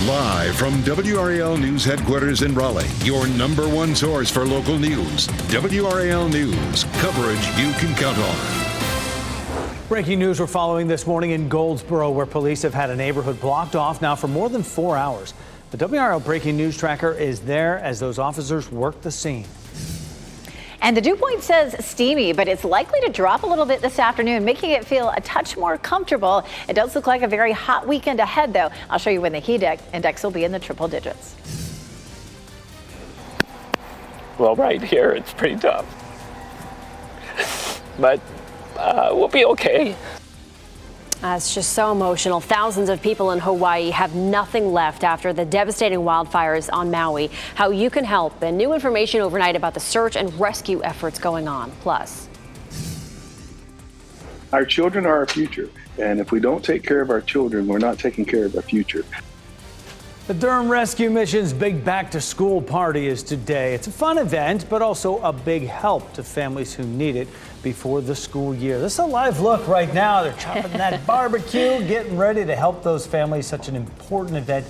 Live from WRAL News Headquarters in Raleigh, your number one source for local news. WRAL News, coverage you can count on. Breaking news we're following this morning in Goldsboro, where police have had a neighborhood blocked off now for more than 4 hours. The WRAL Breaking News Tracker is there as those officers work the scene. And the dew point says steamy, but it's likely to drop a little bit this afternoon, making it feel a touch more comfortable. It does look like a very hot weekend ahead, though. I'll show you when the heat index will be in the triple digits. Well, right here, it's pretty tough. But we'll be okay. It's just so emotional. Thousands of people in Hawaii have nothing left after the devastating wildfires on Maui. How you can help and new information overnight about the search and rescue efforts going on. Plus, our children are our future, and if we don't take care of our children, we're not taking care of our future. The Durham Rescue Mission's big back-to-school party is today. It's a fun event, but also a big help to families who need it before the school year. This is a live look right now. They're chopping that barbecue, getting ready to help those families. Such an important event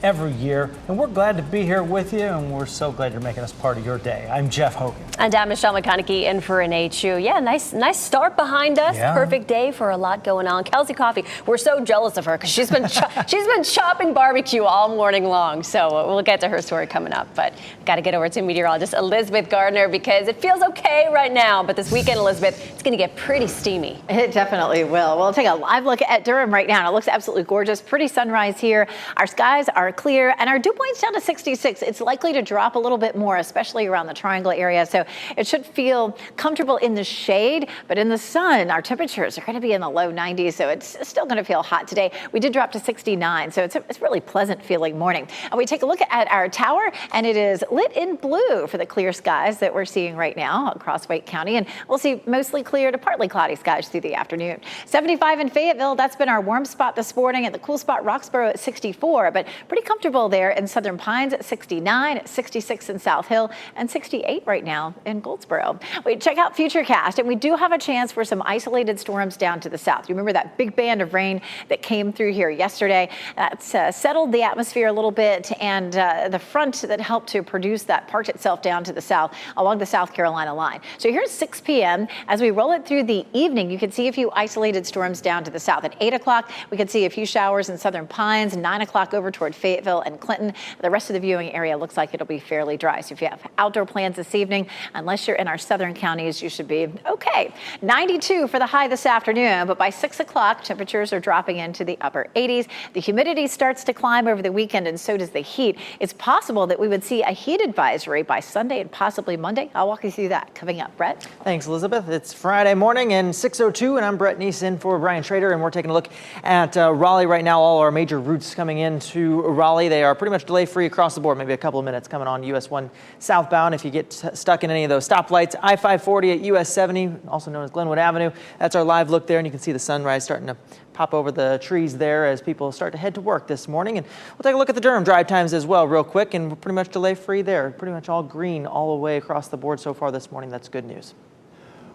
every year. And we're glad to be here with you, and we're so glad you're making us part of your day. I'm Jeff Hogan. And I'm Michelle McConaughey in for Renee Chu. Yeah, nice start behind us. Yeah. Perfect day for a lot going on. Kelsey Coffey, we're so jealous of her because she's been chopping barbecue all morning long. So we'll get to her story coming up. But got to get over to meteorologist Elizabeth Gardner because it feels okay right now. But this weekend, Elizabeth, it's going to get pretty steamy. It definitely will. We'll take a live look at Durham right now. And it looks absolutely gorgeous. Pretty sunrise here. Our skies are clear and our dew point's down to 66. It's likely to drop a little bit more, especially around the Triangle area. So it should feel comfortable in the shade, but in the sun, our temperatures are going to be in the low 90s. So it's still going to feel hot today. We did drop to 69. So it's really pleasant feeling morning. And we take a look at our tower, and it is lit in blue for the clear skies that we're seeing right now across Wake County. And we'll see mostly clear to partly cloudy skies through the afternoon. 75 in Fayetteville. That's been our warm spot this morning. At the cool spot, Roxborough at 64, but pretty comfortable there in Southern Pines at 69, 66 in South Hill, and 68 right now in Goldsboro. We check out Futurecast, and we do have a chance for some isolated storms down to the south. You remember that big band of rain that came through here yesterday? That's settled the atmosphere a little bit, and the front that helped to produce that parked itself down to the south along the South Carolina line. So here's 6 p.m. As we roll it through the evening, you can see a few isolated storms down to the south. At 8 o'clock, we can see a few showers in Southern Pines. 9 o'clock over toward Fayetteville and Clinton. The rest of the viewing area looks like it'll be fairly dry. So if you have outdoor plans this evening, unless you're in our southern counties, you should be okay. 92 for the high this afternoon, but by 6 o'clock, temperatures are dropping into the upper 80s. The humidity starts to climb over the weekend, and so does the heat. It's possible that we would see a heat advisory by Sunday and possibly Monday. I'll walk you through that coming up. Brett? Thanks, Elizabeth. It's Friday morning and 6:02, and I'm Brett Neese in for Brian Schrader, and we're taking a look at Raleigh right now. All our major routes coming into Raleigh, they are pretty much delay-free across the board. Maybe a couple of minutes coming on US 1 southbound if you get stuck in any of those stoplights. I-540 at US 70, also known as Glenwood Avenue. That's our live look there, and you can see the sunrise starting to pop over the trees there as people start to head to work this morning. And we'll take a look at the Durham drive times as well real quick, and we're pretty much delay-free there. Pretty much all green all the way across the board so far this morning. That's good news.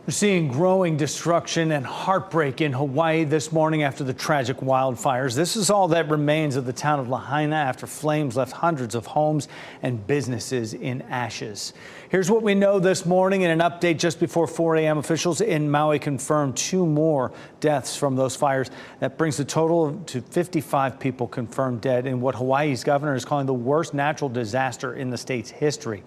We're seeing growing destruction and heartbreak in Hawaii this morning after the tragic wildfires. This is all that remains of the town of Lahaina after flames left hundreds of homes and businesses in ashes. Here's what we know this morning in an update just before 4 a.m. Officials in Maui confirmed 2 more deaths from those fires. That brings the total to 55 people confirmed dead in what Hawaii's governor is calling the worst natural disaster in the state's history.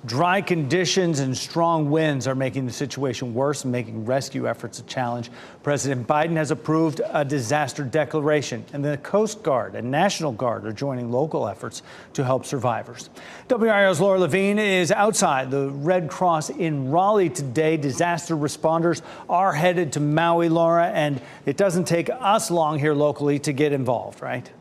Dry conditions and strong winds are making the situation worse and making rescue efforts a challenge. President Biden has approved a disaster declaration, and the Coast Guard and National Guard are joining local efforts to help survivors. WRAL's Laura Levine is outside the Red Cross in Raleigh today. Disaster responders are headed to Maui, Laura, and it doesn't take us long here locally to get involved, right?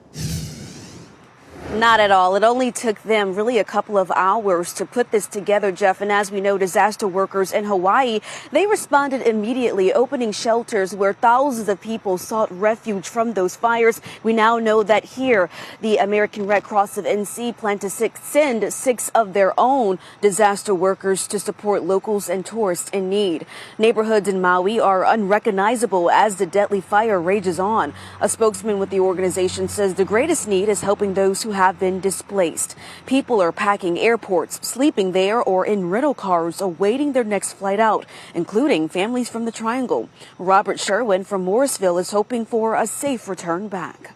Not at all. It only took them really a couple of hours to put this together, Jeff. And as we know, disaster workers in Hawaii, they responded immediately, opening shelters where thousands of people sought refuge from those fires. We now know that here, the American Red Cross of NC plan to send 6 of their own disaster workers to support locals and tourists in need. Neighborhoods in Maui are unrecognizable as the deadly fire rages on. A spokesman with the organization says the greatest need is helping those who have been displaced. People are packing airports, sleeping there or in rental cars awaiting their next flight out, including families from the Triangle. Robert Sherwin from Morrisville is hoping for a safe return back.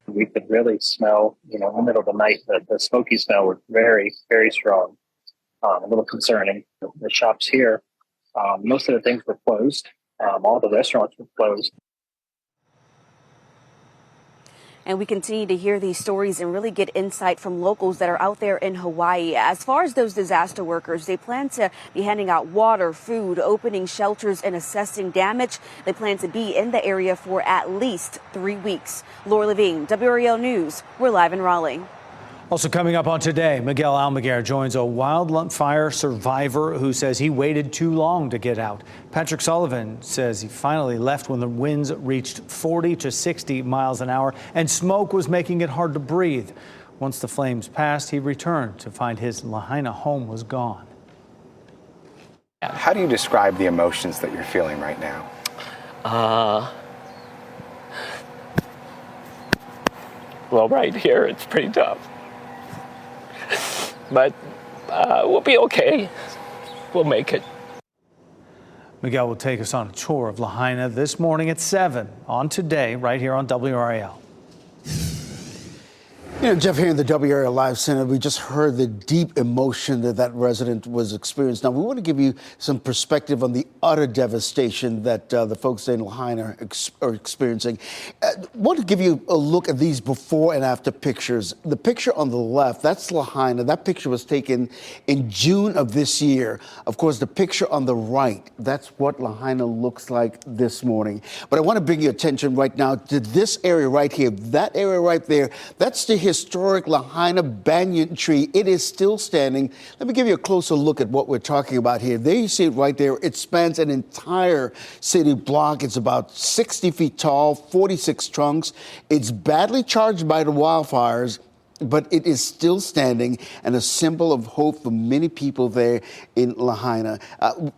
We could really smell, in the middle of the night, the smoky smell was very, very strong. A little concerning. The shops here, most of the things were closed. All the restaurants were closed. And we continue to hear these stories and really get insight from locals that are out there in Hawaii. As far as those disaster workers, they plan to be handing out water, food, opening shelters, and assessing damage. They plan to be in the area for at least 3 weeks. Laura Levine, WRAL News. We're live in Raleigh. Also coming up on Today, Miguel Almaguer joins a wildfire survivor who says he waited too long to get out. Patrick Sullivan says he finally left when the winds reached 40 to 60 miles an hour and smoke was making it hard to breathe. Once the flames passed, he returned to find his Lahaina home was gone. How do you describe the emotions that you're feeling right now? Well, right here, it's pretty tough. But we'll be okay. We'll make it. Miguel will take us on a tour of Lahaina this morning at 7 on Today, right here on WRAL. Jeff, here in the WRAL Live Center, we just heard the deep emotion that resident was experiencing. Now, we want to give you some perspective on the utter devastation that the folks in Lahaina are experiencing. I want to give you a look at these before and after pictures. The picture on the left, that's Lahaina. That picture was taken in June of this year. Of course, the picture on the right, that's what Lahaina looks like this morning. But I want to bring your attention right now to this area right here. That area right there, that's the historic Lahaina banyan tree. It is still standing. Let me give you a closer look at what we're talking about here. There you see it right there. It spans an entire city block. It's about 60 feet tall, 46 trunks. It's badly charged by the wildfires, but it is still standing and a symbol of hope for many people there in Lahaina.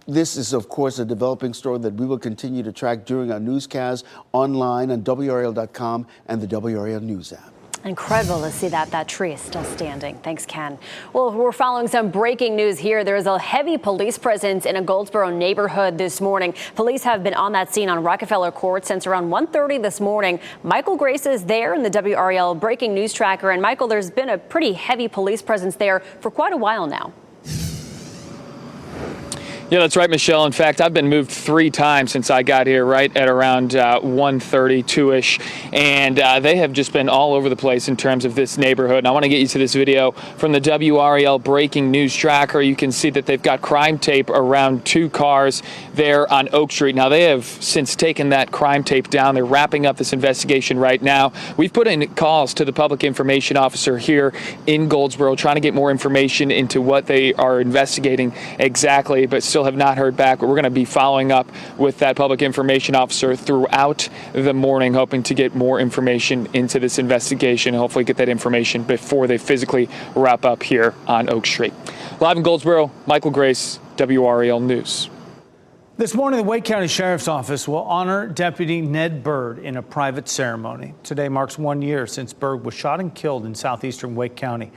This is, of course, a developing story that we will continue to track during our newscast online on WRAL.com and the WRAL News app. Incredible to see that tree is still standing. Thanks, Ken. Well, we're following some breaking news here. There is a heavy police presence in a Goldsboro neighborhood this morning. Police have been on that scene on Rockefeller Court since around 1:30 this morning. Michael Grace is there in the WRAL breaking news tracker. And Michael, there's been a pretty heavy police presence there for quite a while now. Yeah, that's right, Michelle. In fact, I've been moved 3 times since I got here, right at around 1:30, 2-ish. And they have just been all over the place in terms of this neighborhood. And I want to get you to this video from the WRAL breaking news tracker. You can see that they've got crime tape around 2 cars there on Oak Street. Now, they have since taken that crime tape down. They're wrapping up this investigation right now. We've put in calls to the public information officer here in Goldsboro, trying to get more information into what they are investigating exactly, but still have not heard back. But we're going to be following up with that public information officer throughout the morning, hoping to get more information into this investigation and hopefully get that information before they physically wrap up here on Oak Street. Live in Goldsboro, Michael Grace, WRAL News. This morning, the Wake County Sheriff's Office will honor Deputy Ned Bird in a private ceremony. Today marks 1 year since Bird was shot and killed in southeastern Wake County.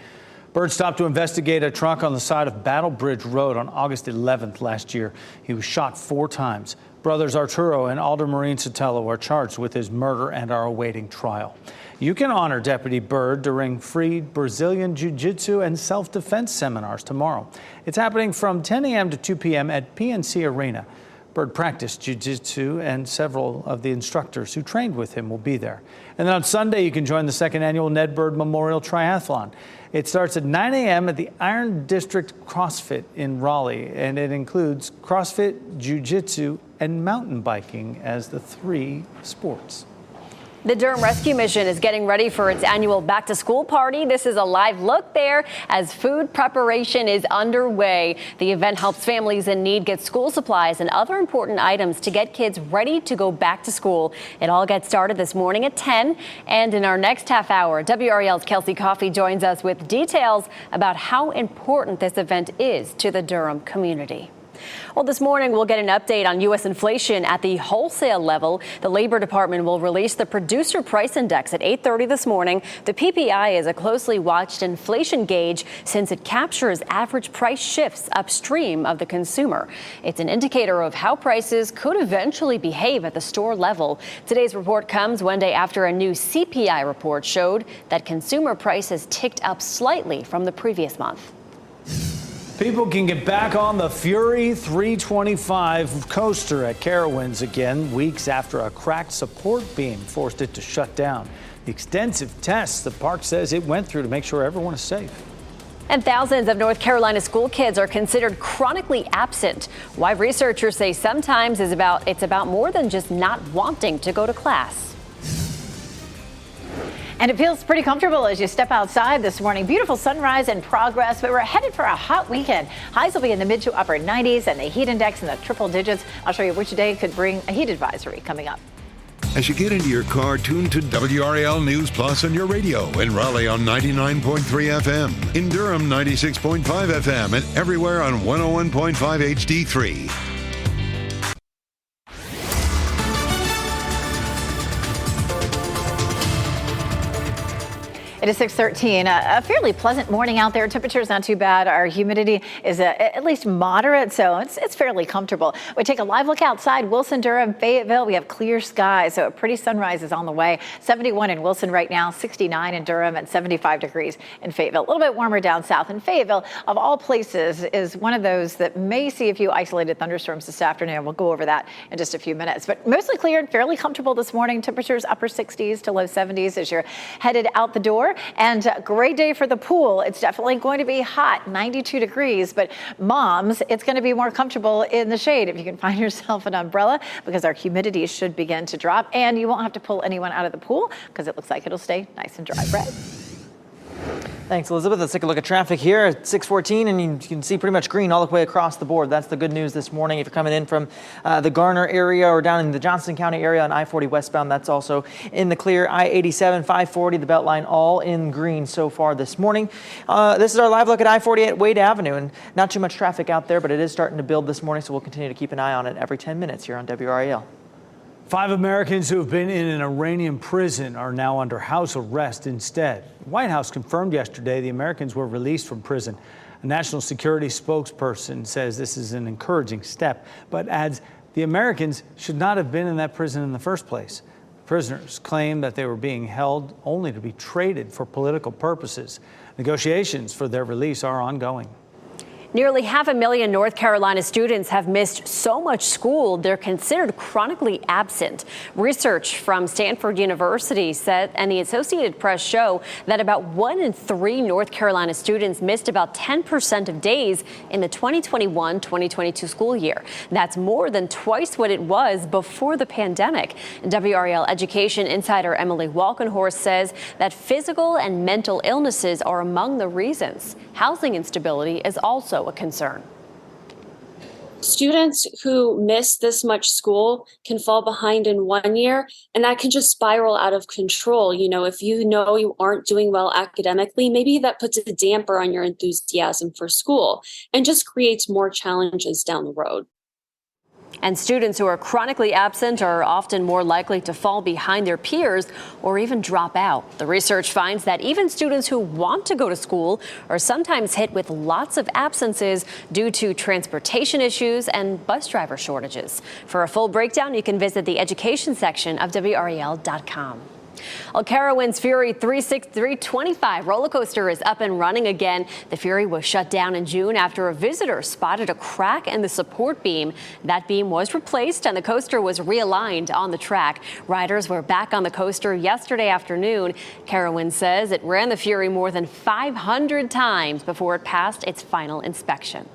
Bird stopped to investigate a truck on the side of Battle Bridge Road on August 11th last year. He was shot 4 times. Brothers Arturo and Alder Marine Sotelo are charged with his murder and are awaiting trial. You can honor Deputy Bird during free Brazilian Jiu-Jitsu and self-defense seminars tomorrow. It's happening from 10 a.m. to 2 p.m. at PNC Arena. Bird practiced jiu-jitsu and several of the instructors who trained with him will be there. And then on Sunday, you can join the 2nd annual Ned Bird Memorial Triathlon. It starts at 9 a.m. at the Iron District CrossFit in Raleigh, and it includes CrossFit, jiu-jitsu, and mountain biking as the 3 sports. The Durham Rescue Mission is getting ready for its annual back-to-school party. This is a live look there as food preparation is underway. The event helps families in need get school supplies and other important items to get kids ready to go back to school. It all gets started this morning at 10. And in our next half hour, WRAL's Kelsey Coffey joins us with details about how important this event is to the Durham community. Well, this morning we'll get an update on U.S. inflation at the wholesale level. The Labor Department will release the Producer Price Index at 8:30 this morning. The PPI is a closely watched inflation gauge since it captures average price shifts upstream of the consumer. It's an indicator of how prices could eventually behave at the store level. Today's report comes one day after a new CPI report showed that consumer prices ticked up slightly from the previous month. People can get back on the Fury 325 coaster at Carowinds again, weeks after a cracked support beam forced it to shut down. The extensive tests the park says it went through to make sure everyone is safe. And thousands of North Carolina school kids are considered chronically absent. Why researchers say sometimes it's about more than just not wanting to go to class. And it feels pretty comfortable as you step outside this morning. Beautiful sunrise in progress, but we're headed for a hot weekend. Highs will be in the mid to upper 90s and the heat index in the triple digits. I'll show you which day could bring a heat advisory coming up. As you get into your car, tune to WRAL News Plus on your radio. In Raleigh on 99.3 FM. In Durham, 96.5 FM. And everywhere on 101.5 HD3. It is 6:13. A fairly pleasant morning out there. Temperature's not too bad. Our humidity is at least moderate, so it's fairly comfortable. We take a live look outside. Wilson, Durham, Fayetteville. We have clear skies, so a pretty sunrise is on the way. 71 in Wilson right now, 69 in Durham, and 75 degrees in Fayetteville. A little bit warmer down south. And Fayetteville, of all places, is one of those that may see a few isolated thunderstorms this afternoon. We'll go over that in just a few minutes. But mostly clear and fairly comfortable this morning. Temperatures upper 60s to low 70s as you're headed out the door. And a great day for the pool. It's definitely going to be hot, 92 degrees, but moms, it's going to be more comfortable in the shade if you can find yourself an umbrella, because our humidity should begin to drop and you won't have to pull anyone out of the pool because it looks like it'll stay nice and dry. Brett. Thanks, Elizabeth. Let's take a look at traffic here at 6:14, and you can see pretty much green all the way across the board. That's the good news this morning. If you're coming in from the Garner area or down in the Johnston County area on I-40 westbound, that's also in the clear. I-87, 540, the Beltline, all in green so far this morning. This is our live look at I-40 at Wade Avenue, and not too much traffic out there, but it is starting to build this morning, so we'll continue to keep an eye on it every 10 minutes here on WRAL. 5 Americans who have been in an Iranian prison are now under house arrest instead. The White House confirmed yesterday the Americans were released from prison. A national security spokesperson says this is an encouraging step, but adds the Americans should not have been in that prison in the first place. Prisoners claim that they were being held only to be traded for political purposes. Negotiations for their release are ongoing. Nearly 500,000 North Carolina students have missed so much school they're considered chronically absent. Research from Stanford University said, and the Associated Press show that about 1 in 3 North Carolina students missed about 10% of days in the 2021-2022 school year. That's more than twice what it was before the pandemic. WRAL education insider Emily Walkenhorst says that physical and mental illnesses are among the reasons. Housing instability is also a concern. Students who miss this much school can fall behind in 1 year, and that can just spiral out of control. You know you aren't doing well academically, maybe that puts a damper on your enthusiasm for school and just creates more challenges down the road. And students who are chronically absent are often more likely to fall behind their peers or even drop out. The research finds that even students who want to go to school are sometimes hit with lots of absences due to transportation issues and bus driver shortages. For a full breakdown, you can visit the education section of WRAL.com. Carowinds Fury 325 roller coaster is up and running again. The Fury was shut down in June after a visitor spotted a crack in the support beam. That beam was replaced and the coaster was realigned on the track. Riders were back on the coaster yesterday afternoon. Carowinds says it ran the Fury more than 500 times before it passed its final inspection.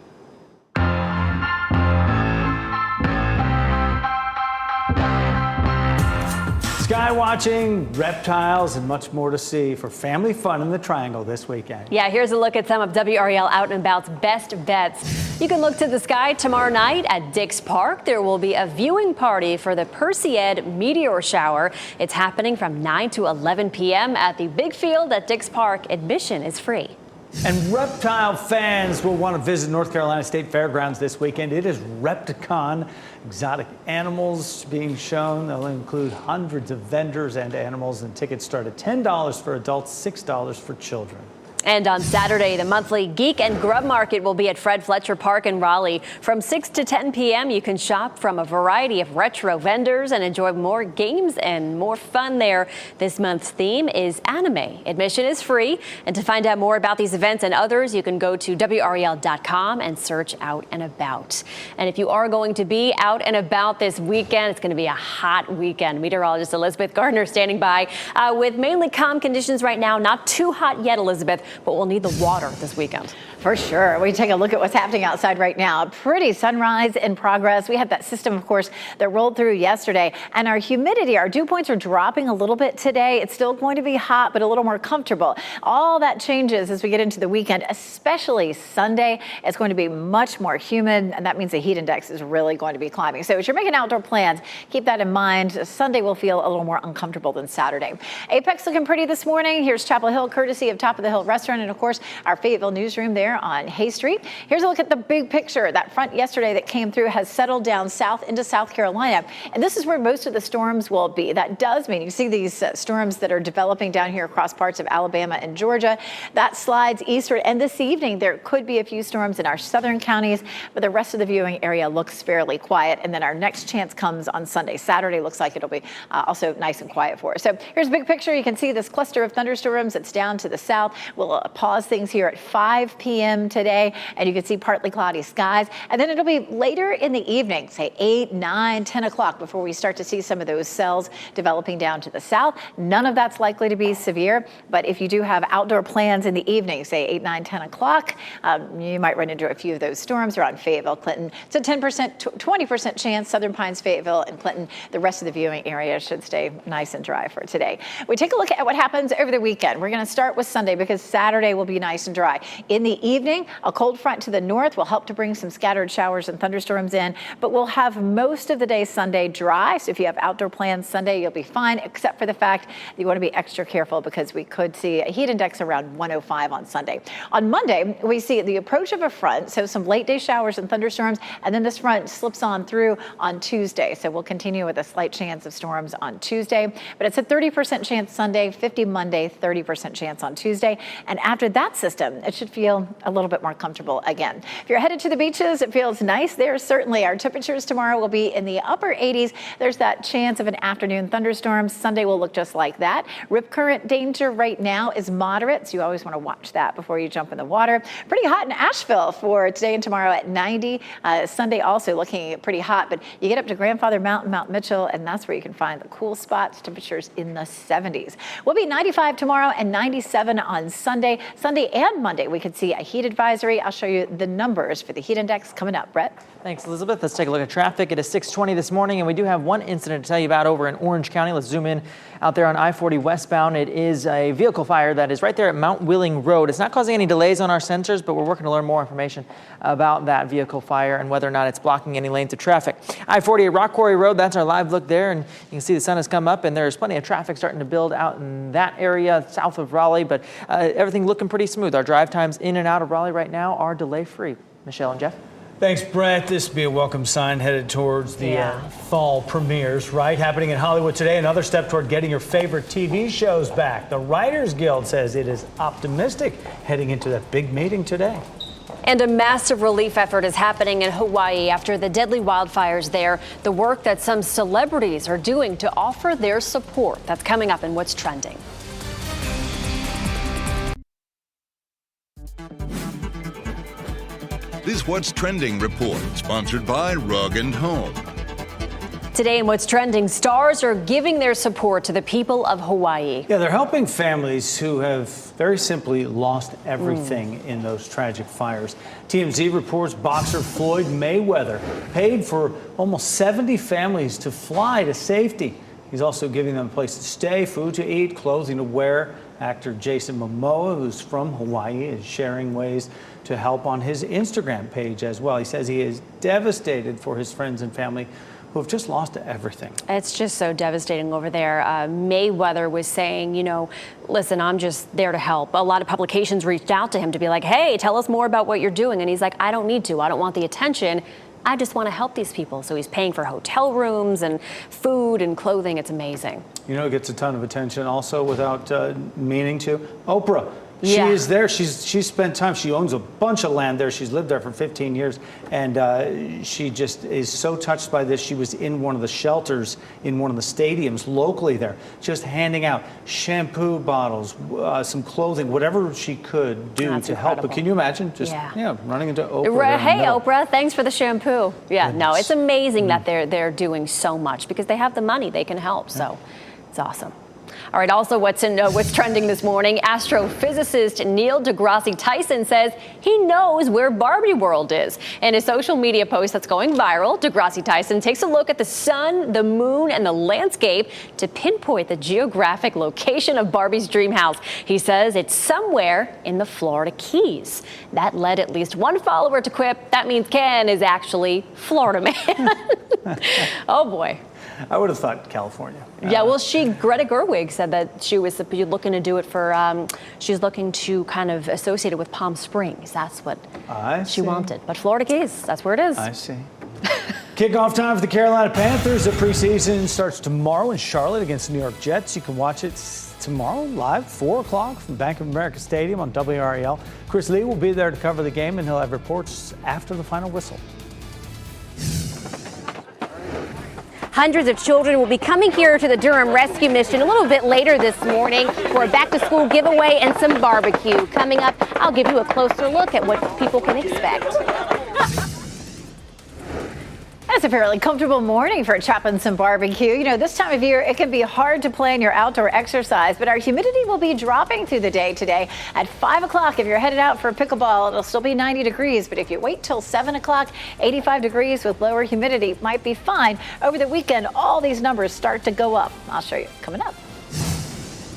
Sky watching, reptiles, and much more to see for family fun in the Triangle this weekend. Yeah, here's a look at some of WRAL Out and About's best bets. You can look to the sky tomorrow night at Dix Park. There will be a viewing party for the Perseid meteor shower. It's happening from 9 to 11 p.m. at the big field at Dix Park. Admission is free. And reptile fans will want to visit North Carolina State Fairgrounds this weekend. It is Repticon, exotic animals being shown. They'll include hundreds of vendors and animals, and tickets start at $10 for adults, $6 for children. And on Saturday, the monthly Geek and Grub Market will be at Fred Fletcher Park in Raleigh. From 6 to 10 p.m., you can shop from a variety of retro vendors and enjoy more games and more fun there. This month's theme is anime. Admission is free. And to find out more about these events and others, you can go to WRAL.com and search Out and About. And if you are going to be out and about this weekend, it's going to be a hot weekend. Meteorologist Elizabeth Gardner standing by with mainly calm conditions right now. Not too hot yet, Elizabeth, but we'll need the water this weekend. For sure. We take a look at what's happening outside right now. A pretty sunrise in progress. We had that system, of course, that rolled through yesterday. And our humidity, our dew points are dropping a little bit today. It's still going to be hot, but a little more comfortable. All that changes as we get into the weekend, especially Sunday. It's going to be much more humid, and that means the heat index is really going to be climbing. So as you're making outdoor plans, keep that in mind. Sunday will feel a little more uncomfortable than Saturday. Apex looking pretty this morning. Here's Chapel Hill, courtesy of Top of the Hill Restaurant, and of course, our Fayetteville newsroom there on Hay Street. Here's a look at the big picture. That front yesterday that came through has settled down south into South Carolina, and this is where most of the storms will be. That does mean you see these storms that are developing down here across parts of Alabama and Georgia. That slides eastward, and this evening there could be a few storms in our southern counties, but the rest of the viewing area looks fairly quiet. And then our next chance comes on Sunday. Saturday looks like it'll be also nice and quiet for us. So here's a big picture. You can see this cluster of thunderstorms that's down to the south. We'll pause things here at 5 p.m. today, and you can see partly cloudy skies. And then it'll be later in the evening, say 8, 9, 10 o'clock, before we start to see some of those cells developing down to the south. None of that's likely to be severe, but if you do have outdoor plans in the evening, say 8, 9, 10 o'clock, you might run into a few of those storms around Fayetteville, Clinton. It's a 10%, 20% chance, Southern Pines, Fayetteville, and Clinton. The rest of the viewing area should stay nice and dry for today. We take a look at what happens over the weekend. We're going to start with Sunday because Saturday will be nice and dry. In the evening, a cold front to the north will help to bring some scattered showers and thunderstorms in, but we'll have most of the day Sunday dry. So if you have outdoor plans Sunday, you'll be fine, except for the fact that you want to be extra careful because we could see a heat index around 105 on Sunday. On Monday, we see the approach of a front, so some late day showers and thunderstorms, and then this front slips on through on Tuesday. So we'll continue with a slight chance of storms on Tuesday, but it's a 30% chance Sunday, 50 Monday, 30% chance on Tuesday. And after that system, it should feel a little bit more comfortable again. If you're headed to the beaches, it feels nice there. Certainly our temperatures tomorrow will be in the upper 80s. There's that chance of an afternoon thunderstorm. Sunday will look just like that. Rip current danger right now is moderate, so you always want to watch that before you jump in the water. Pretty hot in Asheville for today and tomorrow at 90. Sunday also looking pretty hot, but you get up to Grandfather Mountain, Mount Mitchell, and that's where you can find the cool spots. Temperatures in the 70s. We'll be 95 tomorrow and 97 on Sunday. Sunday and Monday, we could see a heat advisory. I'll show you the numbers for the heat index coming up. Brett? Thanks, Elizabeth. Let's take a look at traffic. It is 6:20 this morning, and we do have one incident to tell you about over in Orange County. Let's zoom in out there on I-40 westbound. It is a vehicle fire that is right there at Mount Willing Road. It's not causing any delays on our sensors, but we're working to learn more information about that vehicle fire and whether or not it's blocking any lanes of traffic. I-40 at Rock Quarry Road, that's our live look there, and you can see the sun has come up, and there's plenty of traffic starting to build out in that area south of Raleigh, but everything looking pretty smooth. Our drive times in and out of Raleigh right now are delay-free. Michelle and Jeff? Thanks, Brett. This will be a welcome sign headed towards the fall premieres, right? Happening in Hollywood today. Another step toward getting your favorite TV shows back. The Writers Guild says it is optimistic heading into that big meeting today. And a massive relief effort is happening in Hawaii after the deadly wildfires there. The work that some celebrities are doing to offer their support. That's coming up in What's Trending. This What's Trending report, sponsored by Rug & Home. Today in What's Trending, stars are giving their support to the people of Hawaii. Yeah, they're helping families who have very simply lost everything in those tragic fires. TMZ reports boxer Floyd Mayweather paid for almost 70 families to fly to safety. He's also giving them a place to stay, food to eat, clothing to wear. Actor Jason Momoa, who's from Hawaii, is sharing ways to help on his Instagram page as well. He says he is devastated for his friends and family who have just lost everything. It's just so devastating over there. Mayweather was saying, listen, I'm just there to help. A lot of publications reached out to him to be like, hey, tell us more about what you're doing. And he's like, I don't need to. I don't want the attention. I just want to help these people. So he's paying for hotel rooms and food and clothing. It's amazing. It gets a ton of attention also without meaning to. Oprah. She Yeah. is there. She's spent time. She owns a bunch of land there. She's lived there for 15 years. And she just is so touched by this. She was in one of the shelters in one of the stadiums locally there, just handing out shampoo bottles, some clothing, whatever she could do That's to help. incredible. But can you imagine just running into Oprah? there in the Hey, middle? Oprah, thanks for the shampoo. Yeah, no, Goodness. it's amazing that they're doing so much because they have the money. They can help. So it's awesome. All right, also what's trending this morning, astrophysicist Neil deGrasse Tyson says he knows where Barbie World is. In a social media post that's going viral, deGrasse Tyson takes a look at the sun, the moon, and the landscape to pinpoint the geographic location of Barbie's dream house. He says it's somewhere in the Florida Keys. That led at least one follower to quip, that means Ken is actually Florida man. Oh, boy. I would have thought California. Yeah, well, Greta Gerwig said that she was looking to do it for, she's looking to kind of associate it with Palm Springs. That's what she wanted. But Florida Keys, that's where it is. I see. Kickoff time for the Carolina Panthers. The preseason starts tomorrow in Charlotte against the New York Jets. You can watch it tomorrow live, 4 o'clock from Bank of America Stadium on WRAL. Chris Lee will be there to cover the game, and he'll have reports after the final whistle. Hundreds of children will be coming here to the Durham Rescue Mission a little bit later this morning for a back-to-school giveaway and some barbecue. Coming up, I'll give you a closer look at what people can expect. It's a fairly comfortable morning for chopping some barbecue. This time of year, it can be hard to plan your outdoor exercise, but our humidity will be dropping through the day today. At 5 o'clock, if you're headed out for pickleball, it'll still be 90 degrees, but if you wait till 7 o'clock, 85 degrees with lower humidity might be fine. Over the weekend, all these numbers start to go up. I'll show you coming up.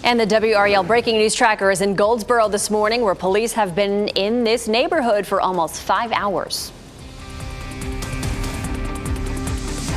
And the WRAL breaking news tracker is in Goldsboro this morning, where police have been in this neighborhood for almost 5 hours.